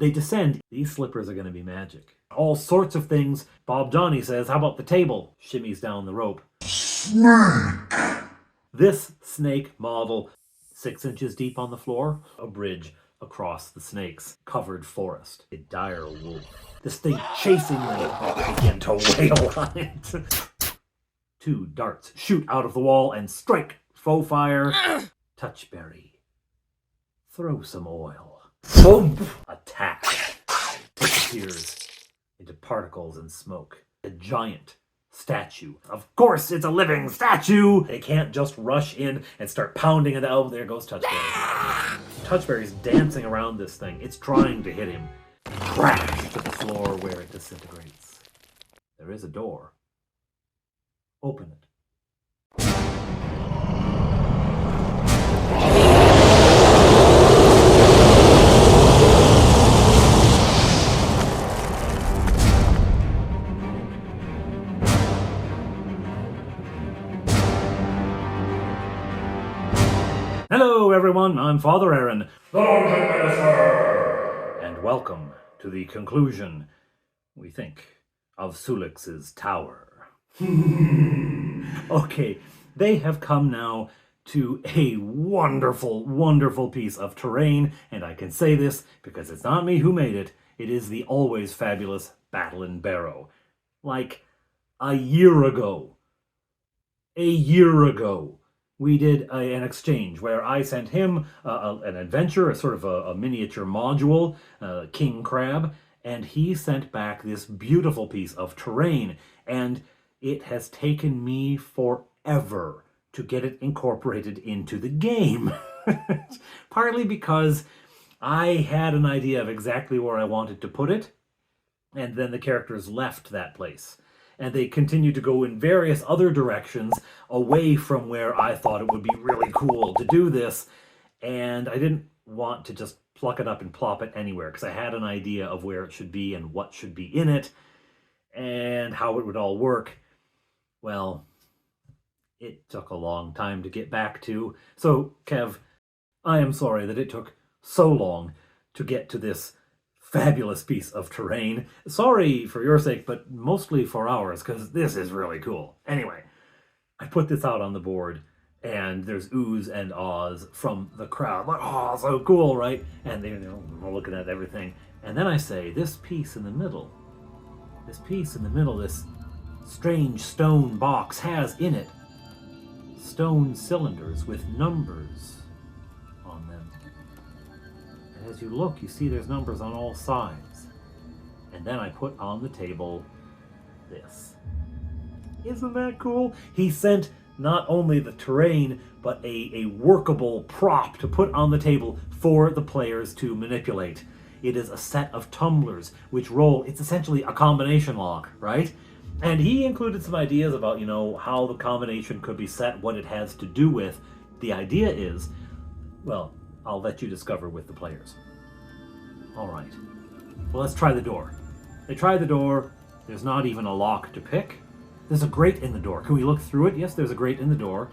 They descend. These slippers are going to be magic. All sorts of things. Bob Johnny says, how about the table? Shimmies down the rope. Snake! This snake model, 6 inches deep on the floor, a bridge across the snakes, covered forest. A dire wolf. This thing chasingly begin to wail on it. 2 darts shoot out of the wall and strike. Foe fire. Touchberry. Throw some oil. Thump! Attack. Disappears into particles and smoke. A giant statue. Of course, it's a living statue! They can't just rush in and start pounding it. Oh, there goes Touchberry. Touchberry's dancing around this thing. It's trying to hit him. Crash to the floor where it disintegrates. There is a door. Open it. Hello everyone, I'm Father Aaron, the Dungeon Minister, and welcome to the conclusion, we think, of Sulex's tower. Okay, they have come now to a wonderful, wonderful piece of terrain, and I can say this because it's not me who made it. It is the always fabulous Battle in Barrow. Like, a year ago, we did an exchange where I sent him an adventure, a sort of a miniature module, King Crab, and he sent back this beautiful piece of terrain, and it has taken me forever to get it incorporated into the game. Partly because I had an idea of exactly where I wanted to put it, and then the characters left that place. And they continued to go in various other directions away from where I thought it would be really cool to do this. And I didn't want to just pluck it up and plop it anywhere, because I had an idea of where it should be and what should be in it and how it would all work. Well, it took a long time to get back to. So, Kev, I am sorry that it took so long to get to this fabulous piece of terrain. Sorry for your sake, but mostly for ours, because this is really cool. Anyway, I put this out on the board, and there's oohs and ahs from the crowd. Like, oh, so cool, right? And they're looking at everything. And then I say, this piece in the middle, this strange stone box has in it stone cylinders with numbers on them. And as you look, you see there's numbers on all sides. And then I put on the table this. Isn't that cool? He sent not only the terrain, but a workable prop to put on the table for the players to manipulate. It is a set of tumblers which roll. It's essentially a combination lock, right? And he included some ideas about, how the combination could be set, what it has to do with. The idea is, well, I'll let you discover with the players. All right. Well, let's try the door. They try the door. There's not even a lock to pick. There's a grate in the door. Can we look through it? Yes, there's a grate in the door.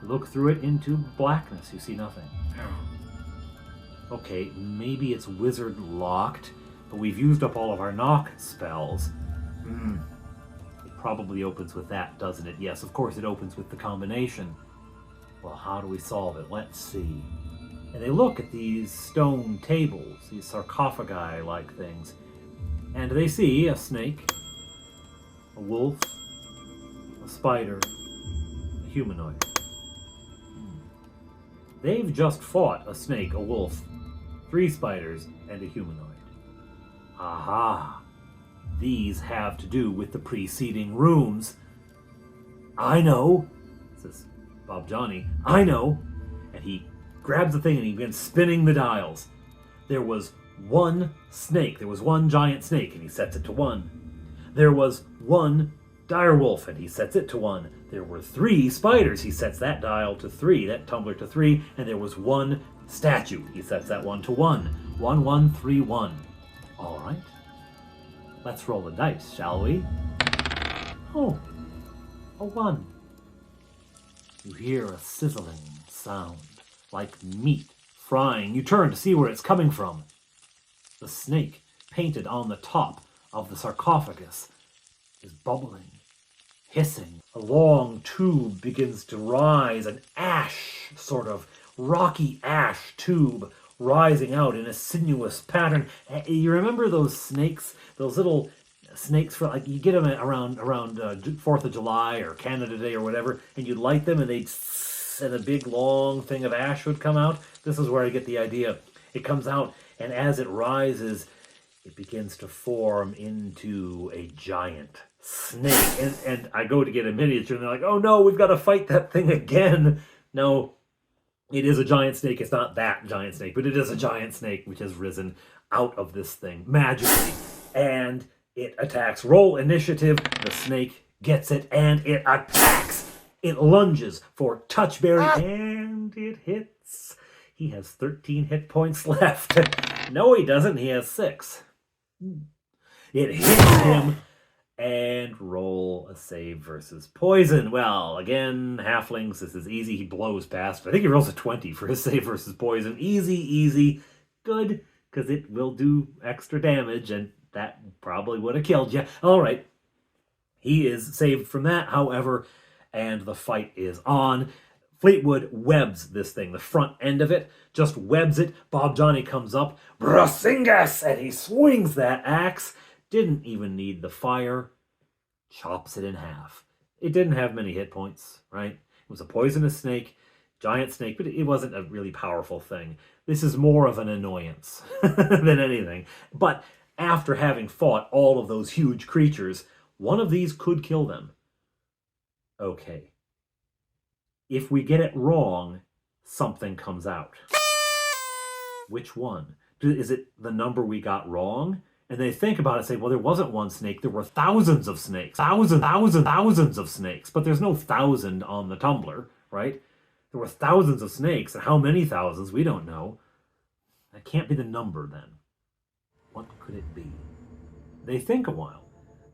Look through it into blackness. You see nothing. Okay, maybe it's wizard locked, but we've used up all of our knock spells. It probably opens with that, doesn't it? Yes, of course it opens with the combination. Well, how do we solve it? Let's see. And they look at these stone tables, these sarcophagi-like things, and they see a snake, a wolf, a spider, a humanoid. They've just fought a snake, a wolf, 3 spiders, and a humanoid. Aha! These have to do with the preceding rooms. I know, says Bob Johnny. I know. And he grabs the thing and he begins spinning the dials. There was one snake. There was one giant snake, and he sets it to 1. There was one dire wolf, and he sets it to 1. There were 3 spiders. He sets that dial to 3, that tumbler to 3. And there was 1 statue. He sets that one to 1. 1, 1, 3, 1. All right. Let's roll the dice, shall we? Oh, a 1. You hear a sizzling sound, like meat frying. You turn to see where it's coming from. The snake, painted on the top of the sarcophagus, is bubbling, hissing. A long tube begins to rise, an ash, sort of rocky ash tube rising out in a sinuous pattern. You remember those snakes, those little snakes for like you get them around 4th of July or Canada Day or whatever, and you light them and they'd and a big long thing of ash would come out. This is where I get the idea. It comes out, and as it rises, it begins to form into a giant snake. And I go to get a miniature, and they're like, oh no, we've got to fight that thing again. No, it is a giant snake. It's not that giant snake, but it is a giant snake which has risen out of this thing magically. And it attacks. Roll initiative. The snake gets it, and it attacks. It lunges for Touchberry, and it hits. He has 13 hit points left. No, he doesn't. He has 6. It hits him, and roll a save versus poison. Well, again, halflings, this is easy. He blows past. I think he rolls a 20 for his save versus poison. Easy, easy. Good, because it will do extra damage, and that probably would have killed you. All right. He is saved from that, however, and the fight is on. Fleetwood webs this thing. The front end of it just webs it. Bob Johnny comes up. Brasingas! And he swings that axe. Didn't even need the fire. Chops it in half. It didn't have many hit points, right? It was a poisonous snake, giant snake, but it wasn't a really powerful thing. This is more of an annoyance than anything. But after having fought all of those huge creatures, one of these could kill them. Okay. If we get it wrong, something comes out. Which one? Is it the number we got wrong? And they think about it and say, well, there wasn't one snake. There were thousands of snakes. Thousands of snakes. But there's no 1,000 on the tumbler, right? There were thousands of snakes. And how many thousands? We don't know. That can't be the number then. What could it be? They think a while.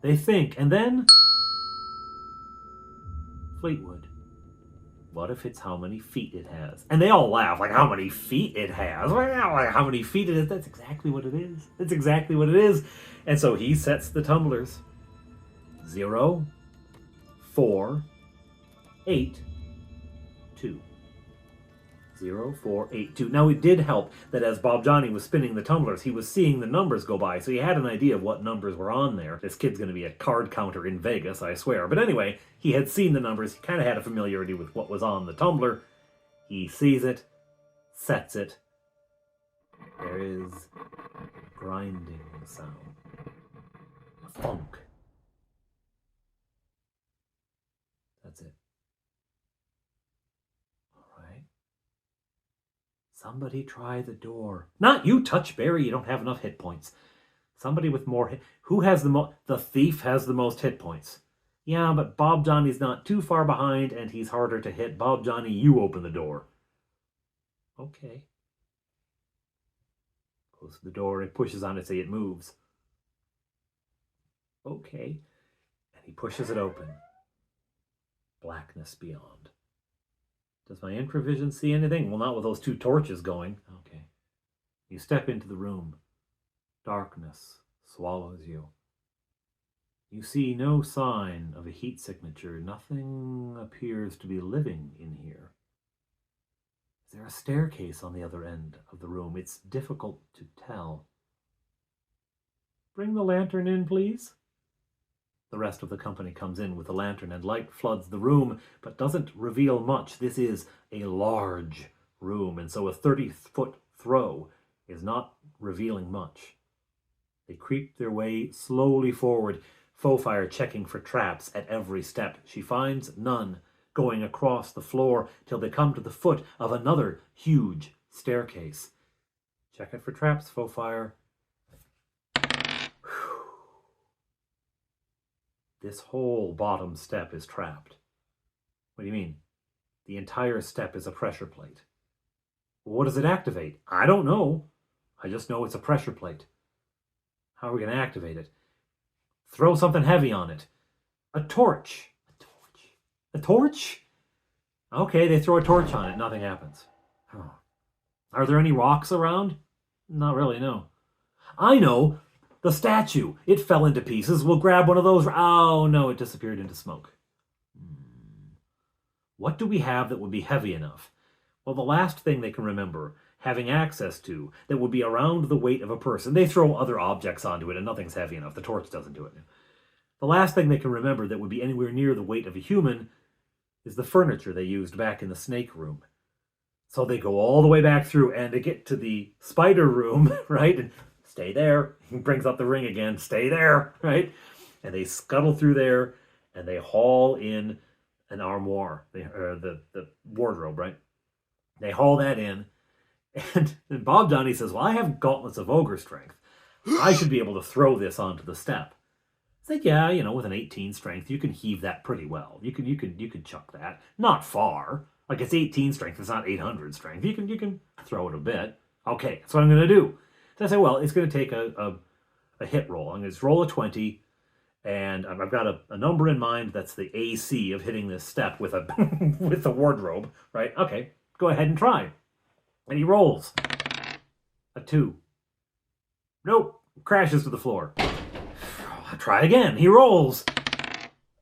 They think, and then... Fleetwood. What if it's how many feet it has? And they all laugh, like, how many feet it has? Well, like, how many feet it is? That's exactly what it is. That's exactly what it is. And so he sets the tumblers. 0, 4, 8, 2. 0, 4, 8, 2. Now, it did help that as Bob Johnny was spinning the tumblers, he was seeing the numbers go by, so he had an idea of what numbers were on there. This kid's going to be a card counter in Vegas, I swear. But anyway, he had seen the numbers. He kind of had a familiarity with what was on the tumbler. He sees it, sets it. There is a grinding sound. A thunk. That's it. Somebody try the door. Not you, Touchberry. You don't have enough hit points. Somebody with more hit. Who has the most? The thief has the most hit points. Yeah, but Bob Johnny's not too far behind, and he's harder to hit. Bob Johnny, you open the door. Okay. Closes the door. It pushes on it, say it moves. Okay. And he pushes it open. Blackness beyond. Does my infravision see anything? Well, not with those 2 torches going. Okay. You step into the room. Darkness swallows you. You see no sign of a heat signature. Nothing appears to be living in here. Is there a staircase on the other end of the room? It's difficult to tell. Bring the lantern in, please. The rest of the company comes in with the lantern, and light floods the room, but doesn't reveal much. This is a large room, and so a 30-foot throw is not revealing much. They creep their way slowly forward, Fofire checking for traps at every step. She finds none, going across the floor till they come to the foot of another huge staircase. Check it for traps, Fofire. This whole bottom step is trapped. What do you mean? The entire step is a pressure plate. Well, what does it activate? I don't know. I just know it's a pressure plate. How are we going to activate it? Throw something heavy on it. A torch. A torch. A torch? Okay, they throw a torch on it. Nothing happens. Oh. Are there any rocks around? Not really, no. I know! The statue! It fell into pieces. We'll grab one of those. Oh, no, it disappeared into smoke. What do we have that would be heavy enough? Well, the last thing they can remember having access to that would be around the weight of a person. They throw other objects onto it and nothing's heavy enough. The torch doesn't do it. The last thing they can remember that would be anywhere near the weight of a human is the furniture they used back in the snake room. So they go all the way back through and they get to the spider room, right? And stay there. He brings up the ring again. Stay there, right? And they scuttle through there and they haul in an armoire, the wardrobe, right? They haul that in. And Bob Downey says, well, I have gauntlets of ogre strength. I should be able to throw this onto the step. It's like, yeah, you know, with an 18 strength, you can heave that pretty well. You can chuck that. Not far. Like, it's 18 strength, it's not 800 strength. You can throw it a bit. Okay, that's what I'm going to do. So I say, well, it's going to take a hit roll. I'm going to just roll a 20, and I've got a number in mind that's the AC of hitting this step with a with the wardrobe, right? Okay, go ahead and try. And he rolls a 2. Nope, crashes to the floor. Try again. He rolls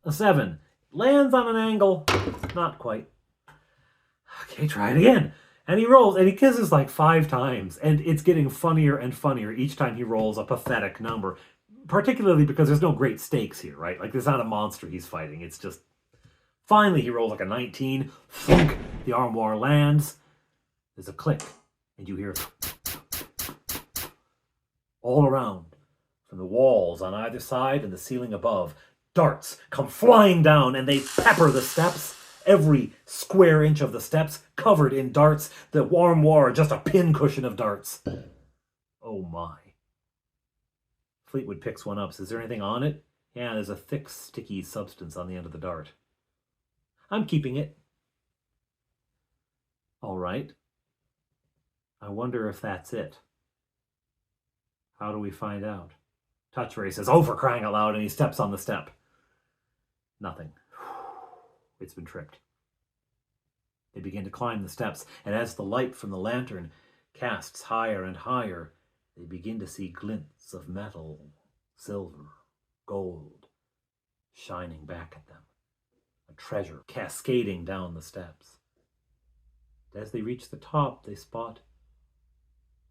a 7. Lands on an angle. Not quite. Okay, try it again. And he rolls, and he kisses like 5 times, and it's getting funnier and funnier each time he rolls a pathetic number, particularly because there's no great stakes here, right? Like, there's not a monster he's fighting. It's just... Finally, he rolls like a 19. Thunk! The armoire lands. There's a click, and you hear all around, from the walls on either side and the ceiling above, darts come flying down, and they pepper the steps. Every square inch of the steps covered in darts. The armoire just a pincushion of darts. Oh my. Fleetwood picks one up. Says, is there anything on it? Yeah, there's a thick, sticky substance on the end of the dart. I'm keeping it. All right. I wonder if that's it. How do we find out? Touchberry says, oh, for crying out loud, and he steps on the step. Nothing. It's been tricked. They begin to climb the steps, and as the light from the lantern casts higher and higher, they begin to see glints of metal, silver, gold, shining back at them. A treasure cascading down the steps. As they reach the top, they spot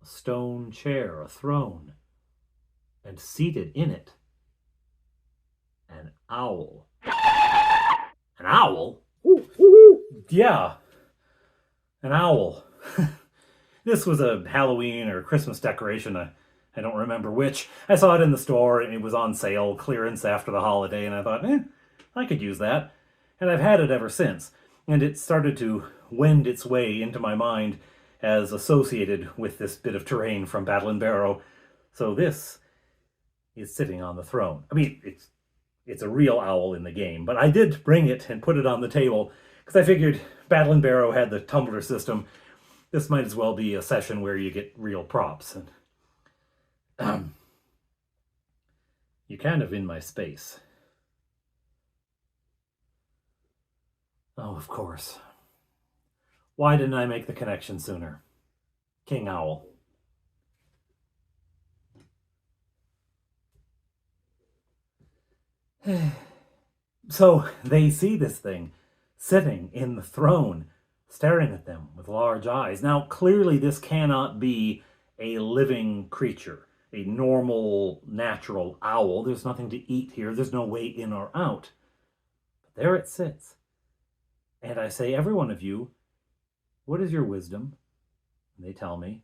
a stone chair, a throne, and seated in it, an owl. An owl? Yeah, an owl. This was a Halloween or Christmas decoration. I don't remember which. I saw it in the store, and it was on sale, clearance after the holiday, and I thought, I could use that. And I've had it ever since. And it started to wend its way into my mind as associated with this bit of terrain from Battle and Barrow. So this is sitting on the throne. I mean, it's a real owl in the game, but I did bring it and put it on the table because I figured Battle and Barrow had the tumbler system. This might as well be a session where you get real props. And you're kind of in my space. Oh, of course. Why didn't I make the connection sooner? King Owl. So they see this thing sitting in the throne, staring at them with large eyes. Now, clearly this cannot be a living creature, a normal, natural owl. There's nothing to eat here. There's no way in or out. But there it sits. And I say, every one of you, what is your wisdom? And they tell me,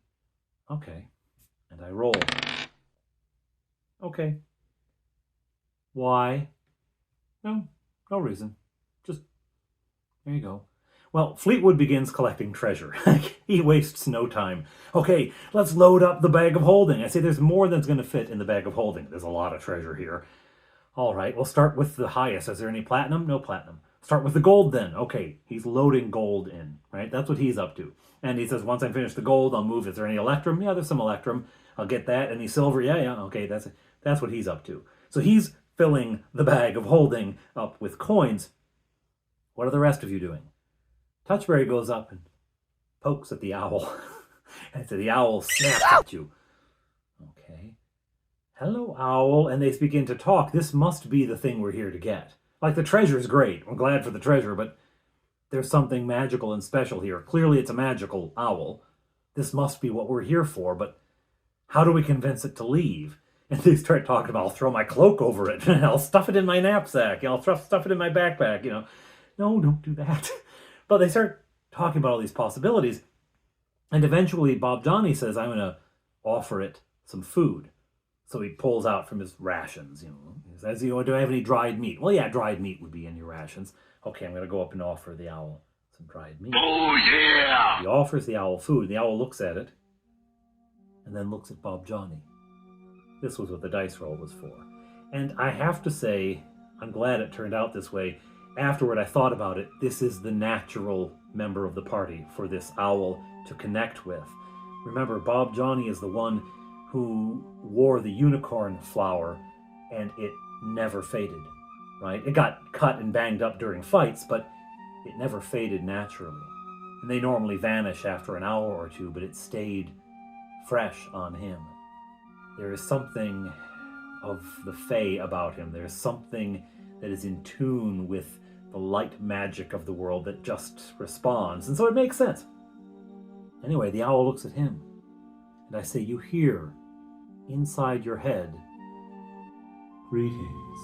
okay. And I roll. Okay. Why? No reason. Just, there you go. Well, Fleetwood begins collecting treasure. He wastes no time. Okay, let's load up the bag of holding. I say there's more than's going to fit in the bag of holding. There's a lot of treasure here. All right, we'll start with the highest. Is there any platinum? No platinum. Start with the gold then. Okay, he's loading gold in, right? That's what he's up to. And he says, once I finish the gold, I'll move. Is there any electrum? Yeah, there's some electrum. I'll get that. Any silver? Yeah. Okay, that's what he's up to. So he's filling the bag of holding up with coins. What are the rest of you doing? Touchberry goes up and pokes at the owl. And so the owl snaps at you. Okay. Hello, owl, and they begin to talk. This must be the thing we're here to get. Like, the treasure's great. I'm glad for the treasure, but there's something magical and special here. Clearly, it's a magical owl. This must be what we're here for, but how do we convince it to leave? And they start talking about, I'll throw my cloak over it, and I'll stuff it in my knapsack, I'll stuff it in my backpack, No, don't do that. But they start talking about all these possibilities, and eventually Bob Johnny says, I'm going to offer it some food. So he pulls out from his rations, He says, do I have any dried meat? Well, yeah, dried meat would be in your rations. Okay, I'm going to go up and offer the owl some dried meat. Oh, yeah! He offers the owl food. The owl looks at it and then looks at Bob Johnny. This was what the dice roll was for. And I have to say, I'm glad it turned out this way. Afterward, I thought about it. This is the natural member of the party for this owl to connect with. Remember, Bob Johnny is the one who wore the unicorn flower, and it never faded, right? It got cut and banged up during fights, but it never faded naturally. And they normally vanish after an hour or two, but it stayed fresh on him. There is something of the Fae about him. There's something that is in tune with the light magic of the world that just responds. And so it makes sense. Anyway, the owl looks at him. And I say, you hear inside your head, greetings.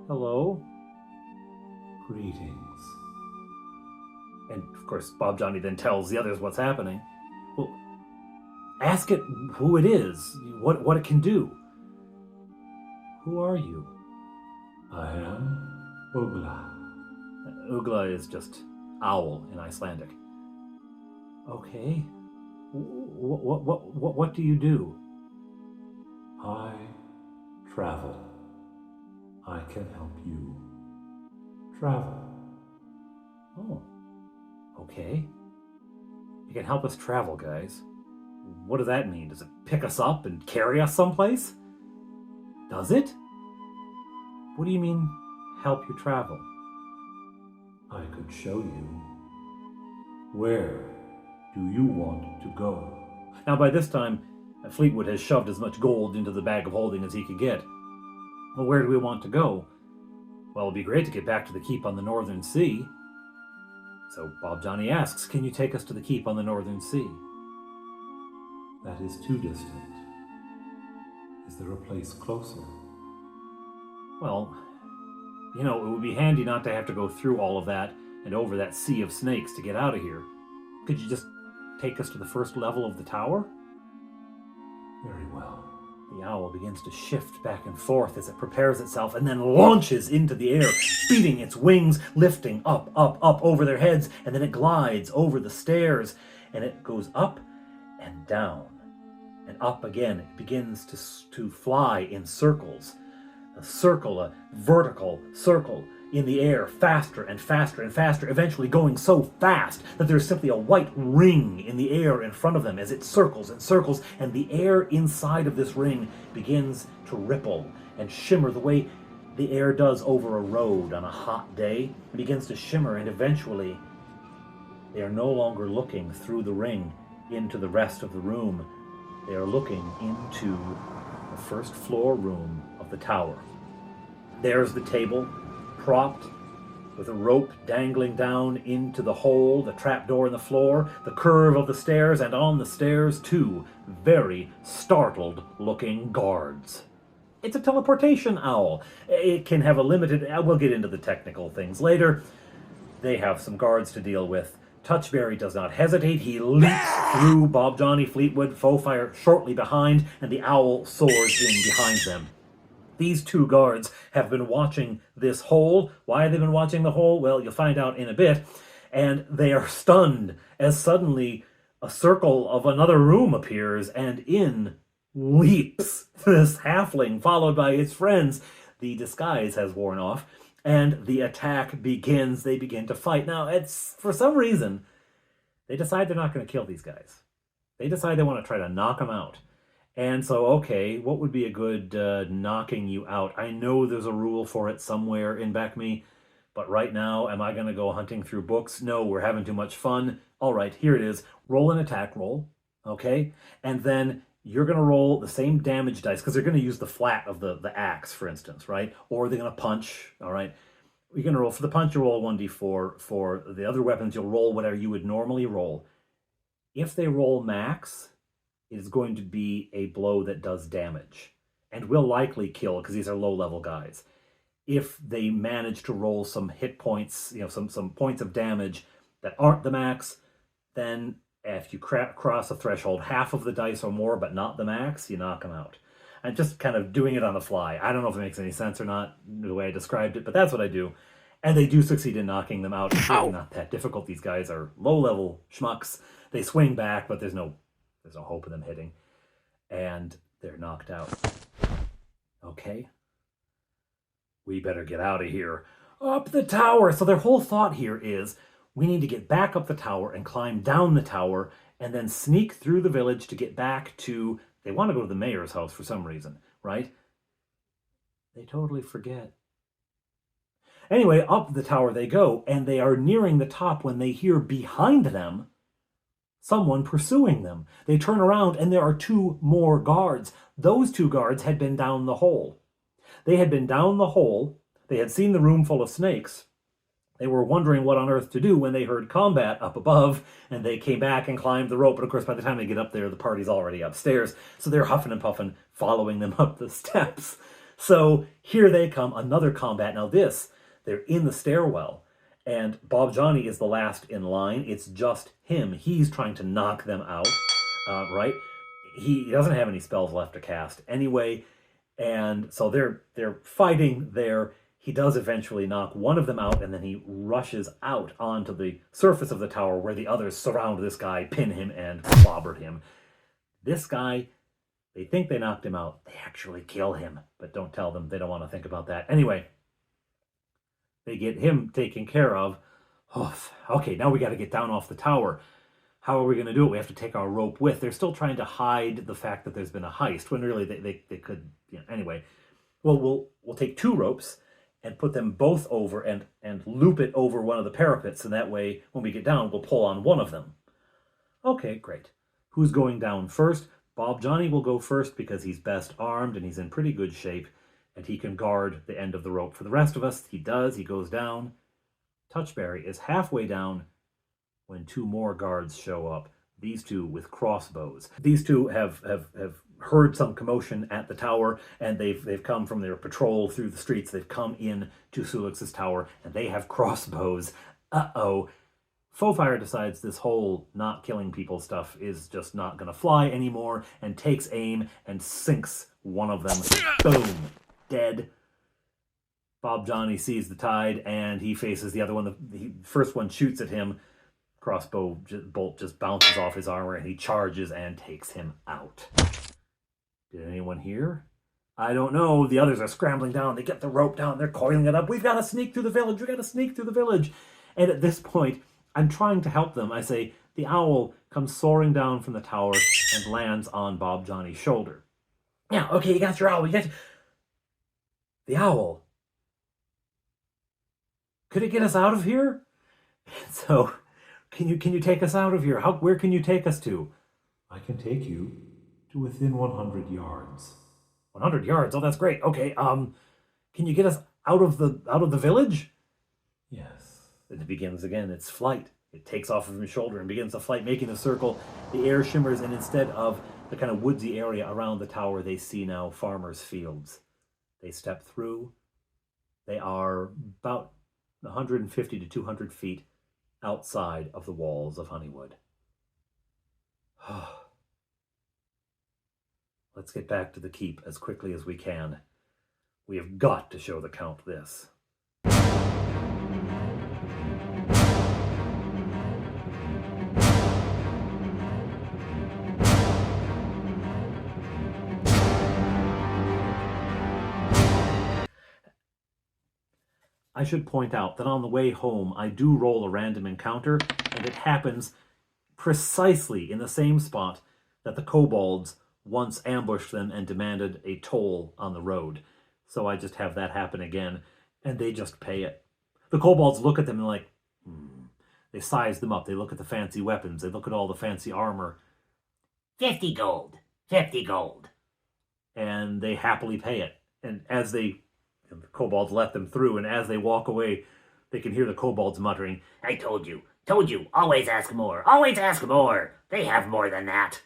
Hello? Greetings. And of course, Bob Johnny then tells the others what's happening. Well, ask it who it is, what it can do. Who are you? I am Ugla. Ugla is just owl in Icelandic. Okay. What do you do? I travel. I can help you travel. Oh, okay. You can help us travel, guys. What does that mean? Does it pick us up and carry us someplace? Does it? What do you mean, help you travel? I could show you. Where do you want to go? Now, by this time, Fleetwood has shoved as much gold into the bag of holding as he could get. Well, where do we want to go? Well, it'd be great to get back to the keep on the Northern Sea. So Bob Johnny asks, can you take us to the keep on the Northern Sea? That is too distant. Is there a place closer? Well, it would be handy not to have to go through all of that and over that sea of snakes to get out of here. Could you just take us to the first level of the tower? Very well. The owl begins to shift back and forth as it prepares itself and then launches into the air, beating its wings, lifting up over their heads, and then it glides over the stairs, and it goes up and down and up again. It begins to fly in circles. A vertical circle in the air, faster and faster and faster, eventually going so fast that there's simply a white ring in the air in front of them as it circles and circles, and the air inside of this ring begins to ripple and shimmer the way the air does over a road on a hot day. It begins to shimmer, and eventually they are no longer looking through the ring into the rest of the room. They are looking into the first floor room of the tower. There's the table, propped with a rope dangling down into the hole, the trapdoor in the floor, the curve of the stairs, and on the stairs, two very startled-looking guards. It's a teleportation owl. It can have a limited... We'll get into the technical things later. They have some guards to deal with. Touchberry does not hesitate. He leaps through Bob Johnny Fleetwood, Fowfire shortly behind, and the owl soars in behind them. These two guards have been watching this hole. Why have they been watching the hole? Well, you'll find out in a bit. And they are stunned as suddenly a circle of another room appears, and in leaps this halfling, followed by its friends. The disguise has worn off, and the attack begins. They begin to fight. Now, for some reason, they decide they're not going to kill these guys. They decide they want to try to knock them out. And so, okay, what would be a good knocking you out? I know there's a rule for it somewhere in BECMI, but right now, am I going to go hunting through books? No, we're having too much fun. All right, here it is. Roll an attack roll, okay? And then you're going to roll the same damage dice, because they're going to use the flat of the axe, for instance, right? Or they're going to punch, all right? You're going to roll, for the punch, you roll 1d4. For the other weapons, you'll roll whatever you would normally roll. If they roll max, it is going to be a blow that does damage and will likely kill, because these are low-level guys. If they manage to roll some hit points, some points of damage that aren't the max, then if you cross a threshold, half of the dice or more, but not the max, you knock them out. I'm just kind of doing it on the fly. I don't know if it makes any sense or not, the way I described it, but that's what I do. And they do succeed in knocking them out. It's really not that difficult. These guys are low-level schmucks. They swing back, but there's no hope of them hitting. And they're knocked out. Okay. We better get out of here. Up the tower! So their whole thought here is, we need to get back up the tower and climb down the tower and then sneak through the village to get back to... They want to go to the mayor's house for some reason, right? They totally forget. Anyway, up the tower they go, and they are nearing the top when they hear behind them someone pursuing them. They turn around, and there are 2 more guards. Those 2 guards had been down the hole. They had been down the hole. They had seen the room full of snakes. They were wondering what on earth to do when they heard combat up above, and they came back and climbed the rope. But of course, by the time they get up there, the party's already upstairs. So they're huffing and puffing, following them up the steps. So here they come, another combat. Now they're in the stairwell, and Bob Johnny is the last in line. It's just him. He's trying to knock them out, right? He doesn't have any spells left to cast anyway, and so they're fighting there. He does eventually knock one of them out, and then he rushes out onto the surface of the tower where the others surround this guy, pin him, and clobber him. This guy, they think they knocked him out. They actually kill him, but don't tell them. They don't want to think about that. Anyway, they get him taken care of. Oh, okay, now we got to get down off the tower. How are we going to do it? We have to take our rope with. They're still trying to hide the fact that there's been a heist, when really they could, anyway. Well, we'll take 2 ropes and put them both over and loop it over one of the parapets, and that way, when we get down, we'll pull on one of them. Okay, great. Who's going down first? Bob Johnny will go first because he's best armed and he's in pretty good shape, and he can guard the end of the rope. For the rest of us, he does. He goes down. Touchberry is halfway down when 2 more guards show up. These 2 with crossbows. These 2 have heard some commotion at the tower, and they've come from their patrol through the streets. They've come in to Sulex's tower, and they have crossbows. Uh-oh. Fofire decides this whole not killing people stuff is just not going to fly anymore, and takes aim and sinks one of them. Boom. Dead. Bob Johnny sees the tide, and he faces the other one. The first one shoots at him. Crossbow bolt just bounces off his armor, and he charges and takes him out. Did anyone hear? I don't know. The others are scrambling down. They get the rope down. They're coiling it up. We've got to sneak through the village. We've got to sneak through the village. And at this point, I'm trying to help them. I say, the owl comes soaring down from the tower and lands on Bob Johnny's shoulder. Yeah, okay, you got your owl. The owl. Could it get us out of here? So, can you take us out of here? Where can you take us to? I can take you to within 100 yards. 100 yards? Oh, that's great. Okay, can you get us out of the village? Yes. Then it begins again. It's flight. It takes off from his shoulder and begins the flight, making a circle. The air shimmers, and instead of the kind of woodsy area around the tower, they see now farmers' fields. They step through. They are about 150 to 200 feet outside of the walls of Honeywood. Let's get back to the keep as quickly as we can. We have got to show the Count this. I should point out that on the way home, I do roll a random encounter, and it happens precisely in the same spot that the kobolds once ambushed them and demanded a toll on the road. So I just have that happen again, and they just pay it. The kobolds look at them and like, They size them up. They look at the fancy weapons. They look at all the fancy armor. 50 gold. 50 gold. And they happily pay it. And the kobolds let them through, and as they walk away, they can hear the kobolds muttering, I told you, always ask more, always ask more. They have more than that.